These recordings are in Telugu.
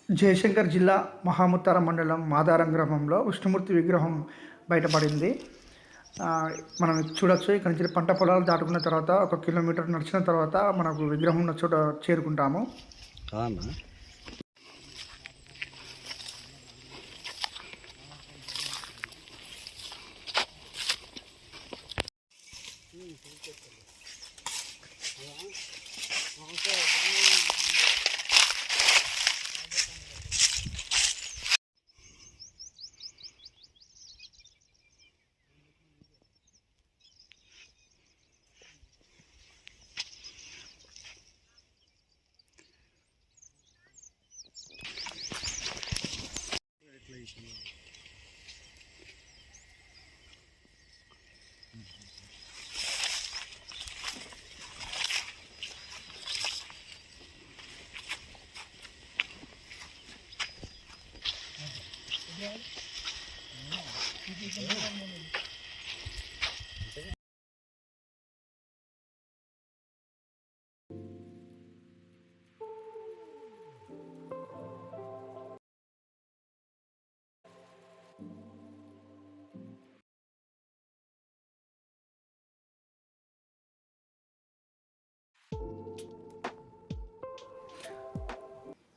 జయశంకర్ జిల్లా మహాముత్తారం మండలం మాదారం గ్రామంలో విష్ణుమూర్తి విగ్రహం బయటపడింది. మనం చూడొచ్చు. ఇక్కడ నుంచి పంట పొలాలు దాటుకున్న తర్వాత 1 కిలోమీటర్ నడిచిన తర్వాత మనకు విగ్రహం ఉన్న చోట చేరుకుంటాము.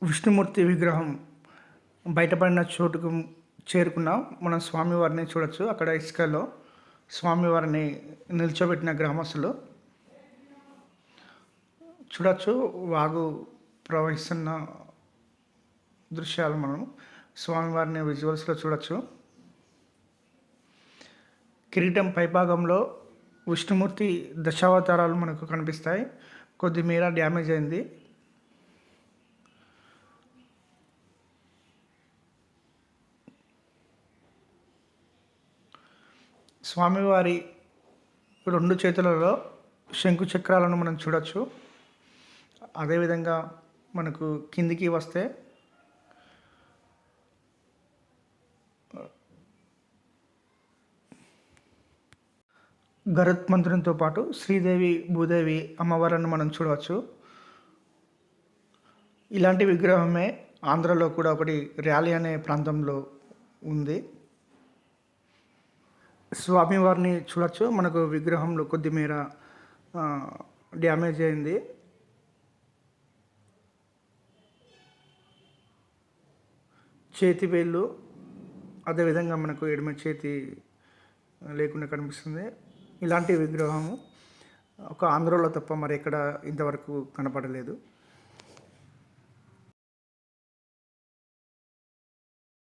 విష్ణుమూర్తి విగ్రహం బయటపడిన చోటుకు చేరుకున్నాం. మనం స్వామివారిని చూడొచ్చు. అక్కడ ఇసుకలో స్వామివారిని నిల్చోబెట్టిన గ్రామస్తులు చూడొచ్చు. వాగు ప్రవహిస్తున్న దృశ్యాలు మనం స్వామివారిని విజువల్స్లో చూడొచ్చు. కిరీటం పైభాగంలో విష్ణుమూర్తి దశావతారాలు మనకు కనిపిస్తాయి. కొద్దిమేర డ్యామేజ్ అయింది. స్వామివారి 2 చేతులలో శంకు చక్రాలను మనం చూడొచ్చు. అదేవిధంగా మనకు కిందికి వస్తే గరుత్మంతునితో పాటు శ్రీదేవి, భూదేవి అమ్మవారిని మనం చూడవచ్చు. ఇలాంటి విగ్రహమే ఆంధ్రలో కూడా ఒకటి ర్యాలీ అనే ప్రాంతంలో ఉంది. స్వామివారిని చూడొచ్చు. మనకు విగ్రహంలో కొద్దిమేర డ్యామేజ్ అయింది. చేతి వేళ్ళు, అదేవిధంగా మనకు ఎడమ చేతి లేకుండా కనిపిస్తుంది. ఇలాంటి విగ్రహము ఒక ఆంధ్రలో తప్ప మరి ఎక్కడ ఇంతవరకు కనపడలేదు.